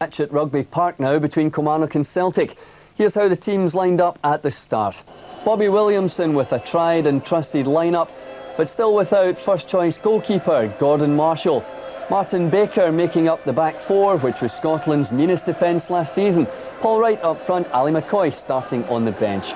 Match at Rugby Park now between Kilmarnock and Celtic. Here's how the teams lined up at the start. Bobby Williamson with a tried and trusted lineup, but still without first-choice goalkeeper Gordon Marshall. Martin Baker making up the back four, which was Scotland's meanest defence last season. Paul Wright up front, Ali McCoist starting on the bench.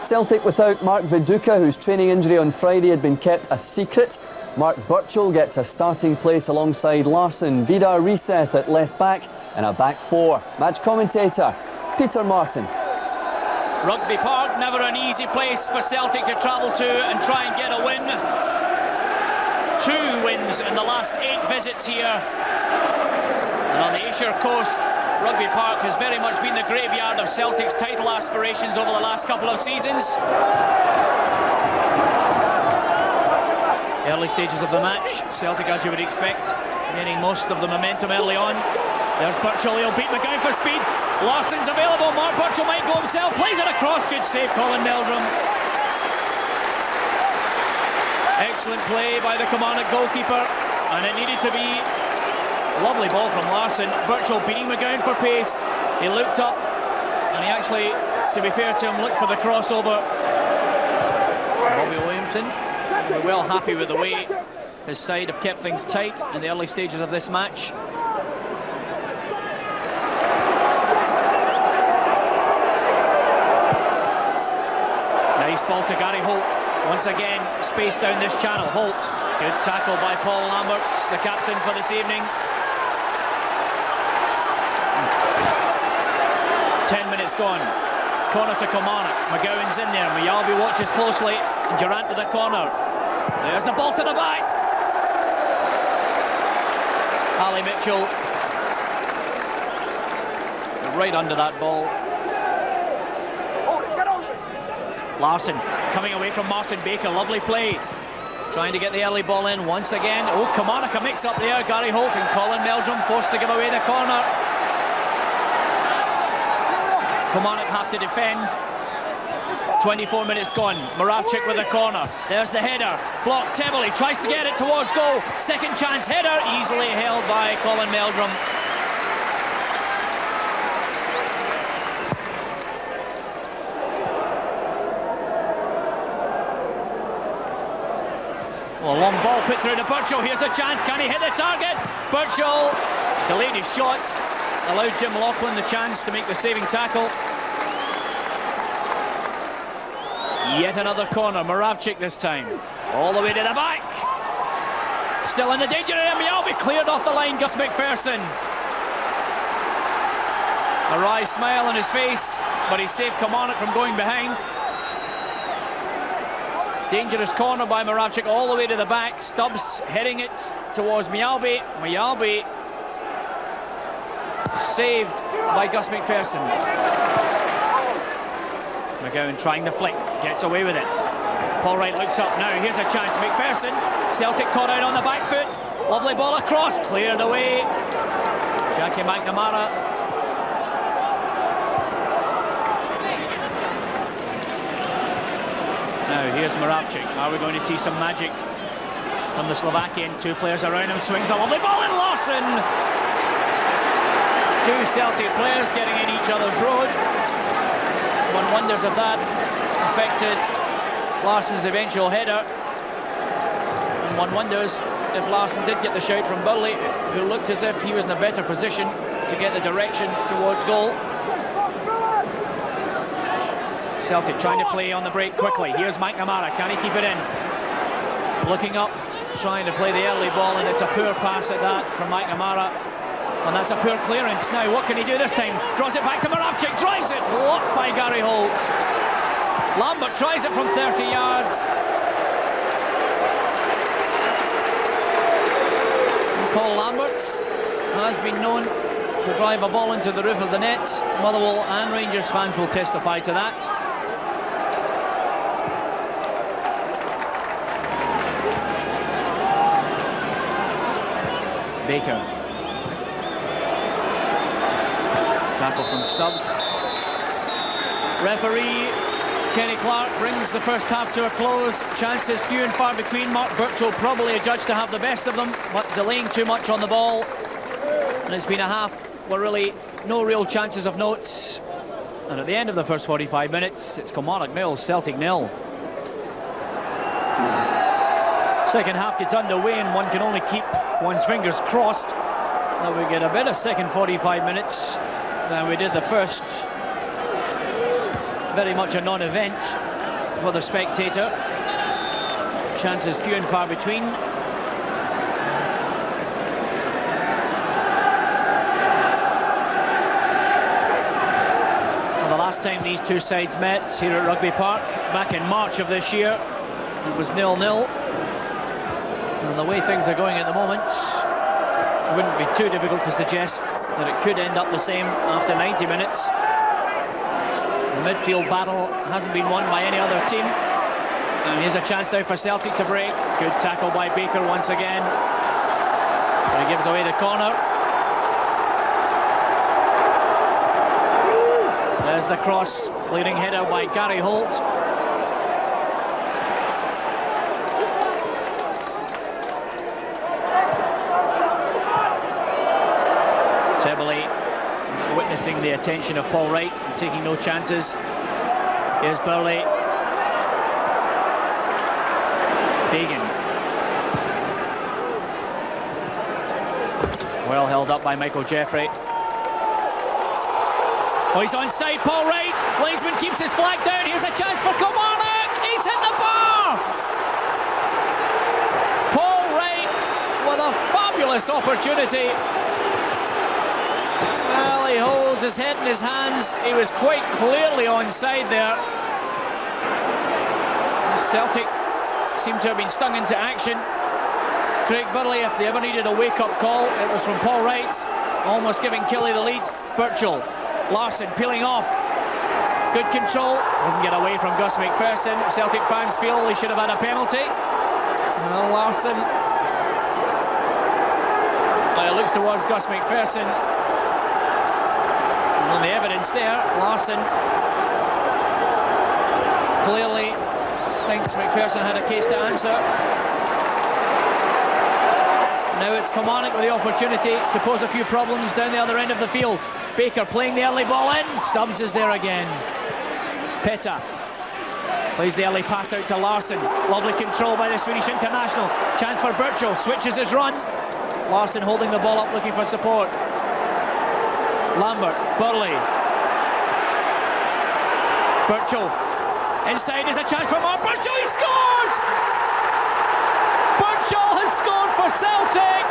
Celtic without Mark Viduka, whose training injury on Friday had been kept a secret. Mark Burchell gets a starting place alongside Larson, Vidar Riseth at left back and a back four. Match commentator Peter Martin. Rugby Park, never an easy place for Celtic to travel to and try and get a win. 2 wins in the last 8 visits here. And on the Ayrshire coast, Rugby Park has very much been the graveyard of Celtic's title aspirations over the last couple of seasons. Early stages of the match, Celtic, as you would expect, gaining most of the momentum early on. There's Burchell, he'll beat McGowne for speed. Larson's available, Mark Burchell might go himself, plays it across, good save, Colin Meldrum. Excellent play by the Kilmarnock goalkeeper, and it needed to be a lovely ball from Larson. Burchell beating McGowne for pace. He looked up, and he actually, to be fair to him, looked for the crossover. Bobby Williamson, we're well happy with the way his side have kept things tight in the early stages of this match. Nice ball to Gary Holt. Once again, space down this channel. Holt, good tackle by Paul Lamberts, the captain for this evening. 10 minutes gone. Corner to Kilmarnock. McGowan's in there. Mayalby watches closely. And Durrant to the corner. There's the ball to the back. Ali Mitchell. Right under that ball. Larson coming away from Martin Baker, lovely play. Trying to get the early ball in once again. Oh, Kilmarnock a mix-up there. Gary Holt and Colin Meldrum forced to give away the corner. Kilmarnock have to defend. 24 minutes gone. Moravcik with the corner. There's the header. Blocked heavily. Tries to get it towards goal. Second chance header. Easily held by Colin Meldrum. Well, long ball put through to Burchell. Here's a chance. Can he hit the target? Burchell delayed his shot. Allowed Jim Lauchlan the chance to make the saving tackle. Yet another corner. Moravcik this time. All the way to the back. Still in the danger area. Mayalby cleared off the line. Gus MacPherson. A wry smile on his face, but he saved Kilmarnock from going behind. Dangerous corner by Moravcik all the way to the back. Stubbs heading it towards Mayalby. Mayalby saved by Gus MacPherson. McGowne trying the flick, gets away with it. Paul Wright looks up now, here's a chance. MacPherson, Celtic caught out on the back foot. Lovely ball across, cleared away. Jackie McNamara. Now here's Moravcik. Are we going to see some magic from the Slovakian? 2 players around him, swings a lovely ball in. Larson. 2 Celtic players getting in each other's road. One wonders if that affected Larson's eventual header. And one wonders if Larson did get the shout from Burley, who looked as if he was in a better position to get the direction towards goal. Celtic trying to play on the break quickly. Here's McNamara, can he keep it in? Looking up, trying to play the early ball, and it's a poor pass at that from McNamara. And that's a poor clearance. Now, what can he do this time? Draws it back to Moravcik, drives it, blocked by Gary Holt. Lambert tries it from 30 yards. And Paul Lambert has been known to drive a ball into the roof of the net. Motherwell and Rangers fans will testify to that. Baker. Tackle from Stubbs. Referee Kenny Clark brings the first half to a close. Chances few and far between. Mark Burchell probably adjudged to have the best of them, but delaying too much on the ball. And it's been a half were really no real chances of note. And at the end of the first 45 minutes, it's Kilmarnock 0, Celtic 0. Second half gets underway and one can only keep one's fingers crossed that we get a better second 45 minutes than we did the first. Very much a non-event for the spectator. Chances few and far between. Well, the last time these two sides met here at Rugby Park, back in March of this year, it was 0-0. And the way things are going at the moment, it wouldn't be too difficult to suggest that it could end up the same after 90 minutes. The midfield battle hasn't been won by any other team. And here's a chance now for Celtic to break. Good tackle by Baker once again. But he gives away the corner. There's the cross, clearing header by Gary Holt. Witnessing the attention of Paul Wright and taking no chances. Here's Burley. Bagan. Well held up by Michael Jeffrey. Oh, he's onside, Paul Wright. Linesman keeps his flag down. Here's a chance for Kilmarnock. He's hit the bar. Paul Wright with a fabulous opportunity. Well, he holds his head in his hands. He was quite clearly onside there. Celtic seem to have been stung into action. Craig Burley, if they ever needed a wake-up call, it was from Paul Wright, almost giving Killie the lead. Burchell, Larson peeling off. Good control, doesn't get away from Gus MacPherson. Celtic fans feel he should have had a penalty. Well, Larson, well, it looks towards Gus MacPherson. On the evidence there, Larson clearly thinks MacPherson had a case to answer. Now it's Kilmarnock with the opportunity to pose a few problems down the other end of the field. Baker playing the early ball in. Stubbs is there again. Peta plays the early pass out to Larson. Lovely control by the Swedish international. Chance for Burchell, switches his run. Larson holding the ball up, looking for support. Lambert, Burley. Burchell. Inside is a chance for Mark Burchell, he scored! Burchell has scored for Celtic!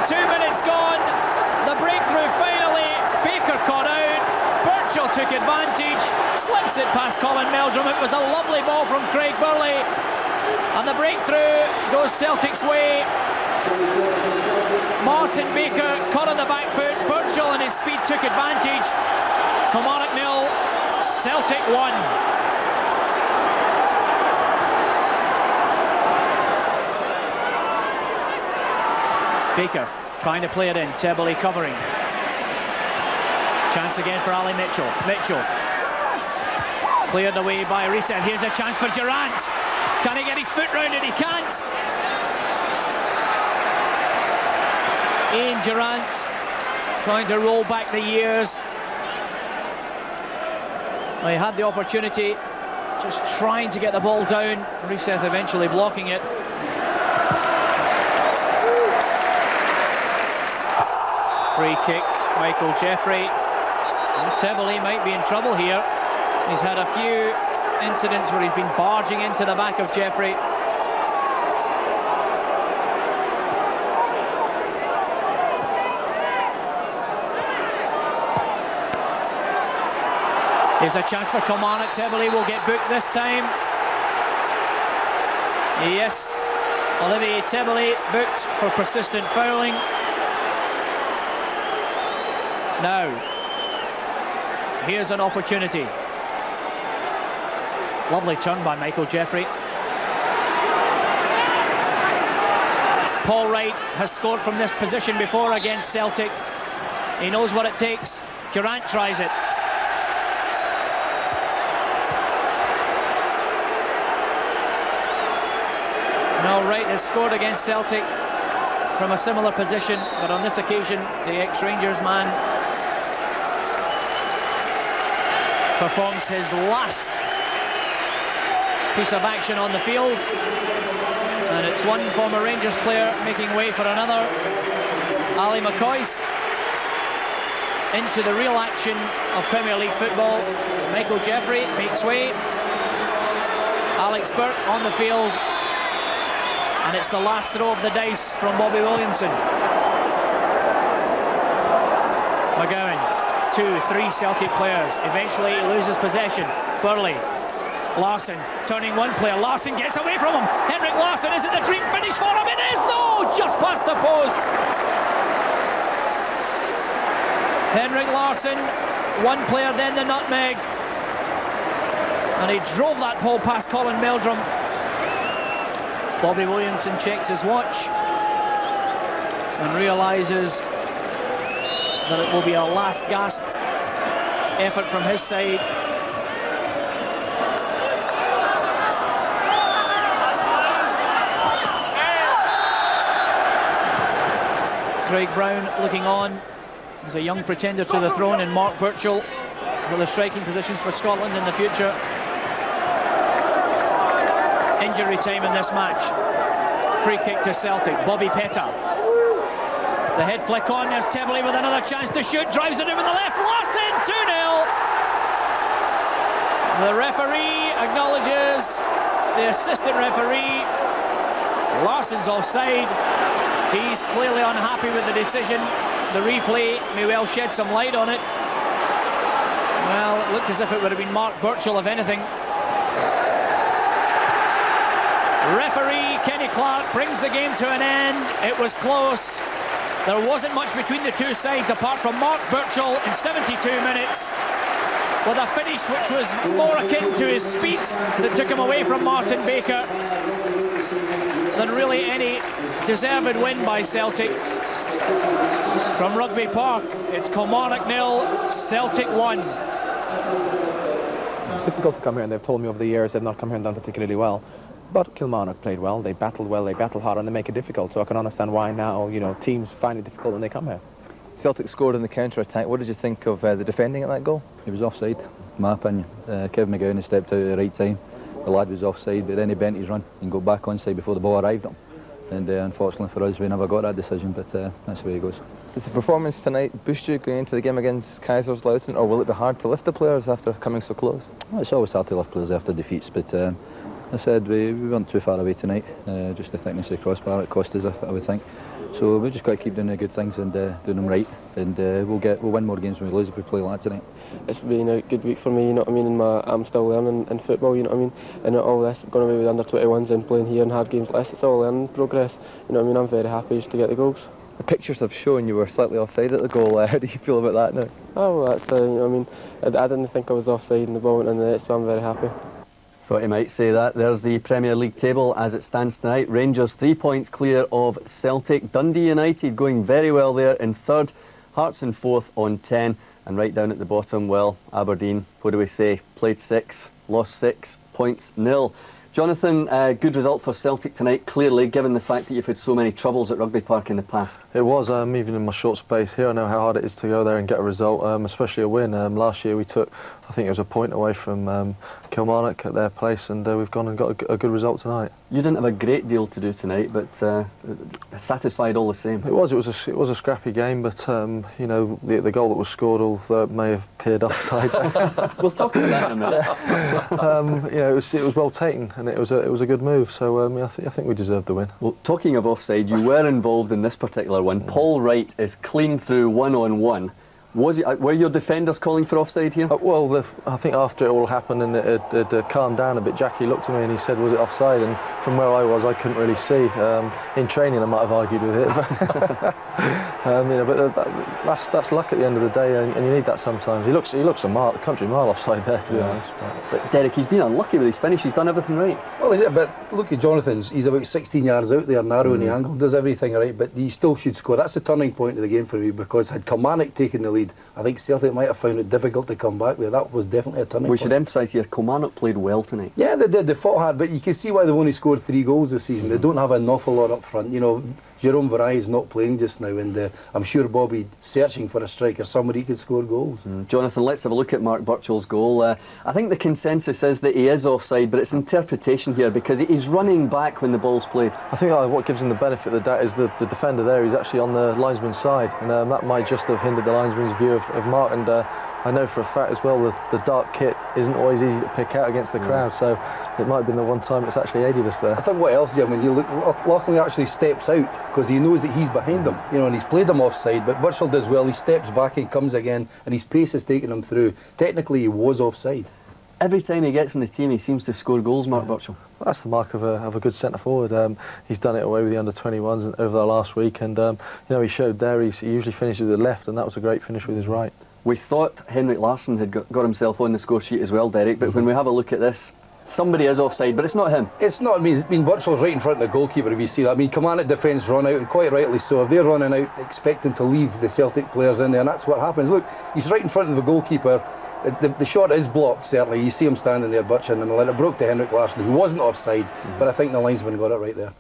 Minutes gone, the breakthrough finally. Baker caught out, Burchell took advantage, slips it past Colin Meldrum. It was a lovely ball from Craig Burley, and the breakthrough goes Celtic's way. Martin Baker caught on the back foot, Burchell in his speed took advantage. Kilmarnock 0, Celtic 1. Baker trying to play it in, Tebele covering. Chance again for Ali Mitchell. Mitchell cleared away by Risa, and here's a chance for Durrant. Can he get his foot round it? He can't. Ian Durrant trying to roll back the years. Well, he had the opportunity, just trying to get the ball down. Risa eventually blocking it. Free kick, Michael Jeffrey. And Tebele might be in trouble here. He's had a few incidents where he's been barging into the back of Jeffrey. Here's a chance for Kilmarnock. Tebele will get booked this time. Yes, Olivier Tebele booked for persistent fouling. Now, here's an opportunity. Lovely turn by Michael Jeffrey. Paul Wright has scored from this position before against Celtic. He knows what it takes. Durrant tries it. Well, Wright has scored against Celtic from a similar position, but on this occasion the ex-Rangers man performs his last piece of action on the field, and it's one former Rangers player making way for another. Ali McCoist into the real action of Premier League football. Michael Jeffrey makes way. Alex Burke on the field, and it's the last throw of the dice from Bobby Williamson. McGowne, 2-3 Celtic players, eventually loses possession. Burley, Larson turning one player. Larson gets away from him. Henrik Larsson, is it the dream finish for him? It is! No! Just past the post. Henrik Larsson, one player, then the nutmeg. And he drove that ball past Colin Meldrum. Bobby Williamson checks his watch and realises that it will be a last gasp effort from his side. Craig Brown looking on. He's a young pretender to the throne in Mark Burchell for the striking positions for Scotland in the future. Injury time in this match. Free kick to Celtic. Bobby Petta. The head flick on. There's Tebley with another chance to shoot. Drives it in with the left. Larson, 2-0. The referee acknowledges the assistant referee. Larson's offside. He's clearly unhappy with the decision. The replay may well shed some light on it. Well, it looked as if it would have been Mark Burchell, if anything. Referee Kenny Clark brings the game to an end. It was close. There wasn't much between the two sides apart from Mark Burchell in 72 minutes, with a finish which was more akin to his speed that took him away from Martin Baker than really any deserved win by Celtic. From Rugby Park, it's Kilmarnock 0, Celtic 1. It's difficult to come here, and they've told me over the years they've not come here and done particularly well. But Kilmarnock played well, they battled hard, and they make it difficult. So I can understand why now, you know, teams find it difficult when they come here. Celtic scored in the counter-attack. What did you think of the defending at that goal? He was offside, in my opinion. Kevin McGowne stepped out at the right time. The lad was offside, but then he bent his run and got back onside before the ball arrived at him. And unfortunately for us, we never got that decision, but that's the way it goes. Does the performance tonight boost you going into the game against Kaiserslautern, or will it be hard to lift the players after coming so close? Well, it's always hard to lift players after defeats, but I said we weren't too far away tonight. Just the thickness of the crossbar, it cost us, I would think. So we've just got to keep doing the good things and doing them right, and we'll win more games when we lose if we play like that tonight. It's been a good week for me, you know what I mean, and I'm still learning in football, you know what I mean, and all this, going away with under-21s and playing here and hard games like this, it's all learning progress, you know what I mean. I'm very happy just to get the goals. The pictures have shown you were slightly offside at the goal. How do you feel about that now? Oh, well, that's, you know what I mean, I didn't think I was offside and the ball went in the net, so I'm very happy. Thought you might say that. There's the Premier League table as it stands tonight. Rangers 3 points clear of Celtic. Dundee United going very well there in third. Hearts in fourth on 10. And right down at the bottom, well, Aberdeen, what do we say? Played 6, lost 6, points nil. Jonathan, good result for Celtic tonight, clearly, given the fact that you've had so many troubles at Rugby Park in the past. It was, even in my short space here, I know how hard it is to go there and get a result, especially a win. Last year we took, I think it was a point away from Kilmarnock at their place, and we've gone and got a good result tonight. You didn't have a great deal to do tonight, but satisfied all the same. It was a scrappy game, but you know, the goal that was scored may have appeared offside. We'll talk about that in a minute. You know, it was well taken, and it was a good move. So I think we deserved the win. Well, talking of offside, you were involved in this particular one. Paul Wright is clean through one-on-one. Were your defenders calling for offside here? Well, I think after it all happened and it calmed down a bit, Jackie looked at me and he said, was it offside? And from where I was, I couldn't really see. In training, I might have argued with it. You know, but that's luck at the end of the day, and you need that sometimes. He looks a country mile offside there, to be honest. But Derek, he's been unlucky with his finish. He's done everything right. Well, but look at Jonathan's. He's about 16 yards out there, narrow in the angle, does everything right, but he still should score. That's the turning point of the game for me, because had Kilmarnock taken the lead, lead, I think Celtic might have found it difficult to come back there. That was definitely a turning point. We should emphasise here, Kilmarnock played well tonight. Yeah, they did. They fought hard, but you can see why they've only scored 3 goals this season. They don't have an awful lot up front. You know, Jerome Varay's not playing just now, and I'm sure Bobby searching for a striker, somebody who could score goals. Jonathan, let's have a look at Mark Burchell's goal. I think the consensus is that he is offside, but it's interpretation here because he's running back when the ball's played. I think what gives him the benefit of the doubt is the defender there. He's actually on the linesman's side, and that might just have hindered the linesman's view of Mark. And I know for a fact as well that the dark kit isn't always easy to pick out against the crowd, so it might have been the one time it's actually aided us there. I think what else, Jim, when you look, Lauchlan actually steps out because he knows that he's behind him, you know, and he's played him offside, but Burchell does well. He steps back, he comes again, and his pace is taking him through. Technically, he was offside. Every time he gets in the team, he seems to score goals, Mark Burchell. Well, that's the mark of a good centre forward. He's done it away with the under-21s over the last week, and you know, he showed there he usually finishes with the left, and that was a great finish with his right. We thought Henrik Larsson had got himself on the score sheet as well, Derek, but when we have a look at this, somebody is offside, but it's not him. It's not. I mean, Burchell's right in front of the goalkeeper, if you see that. I mean, Kilmarnock defence run out, and quite rightly so. If they're running out, expecting to leave the Celtic players in there, and that's what happens. Look, he's right in front of the goalkeeper. The shot is blocked, certainly. You see him standing there, Burchell, and it broke to Henrik Larsson, who wasn't offside, but I think the linesman got it right there.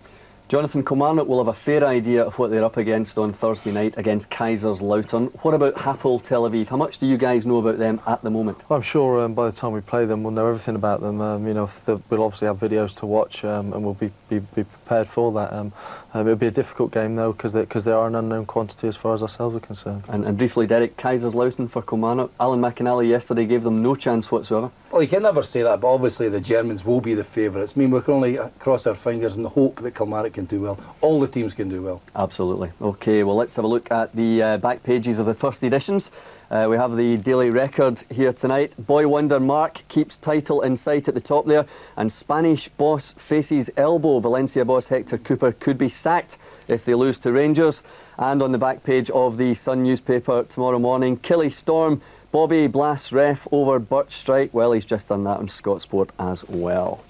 Jonathan, Kilmarnock will have a fair idea of what they're up against on Thursday night against Kaiserslautern. What about Hapoel Tel Aviv? How much do you guys know about them at the moment? Well, I'm sure by the time we play them, we'll know everything about them. You know, we'll obviously have videos to watch, and we'll be prepared for that. It'll be a difficult game though, because they are an unknown quantity as far as ourselves are concerned. And briefly, Derek, Kaiserslautern for Kilmarnock. Alan McInally yesterday gave them no chance whatsoever. Well, you can never say that, but obviously the Germans will be the favourites. I mean, we can only cross our fingers and hope that Kilmarnock can do well. All the teams can do well. Absolutely. OK, well, let's have a look at the back pages of the first editions. We have the Daily Record here tonight. Boy wonder Mark keeps title in sight at the top there, and Spanish boss faces elbow. Valencia boss Hector Cooper could be sacked if they lose to Rangers. And on the back page of the Sun newspaper tomorrow morning, Killie storm, Bobby blasts ref over Birch strike. Well, he's just done that on Scott Sport as well.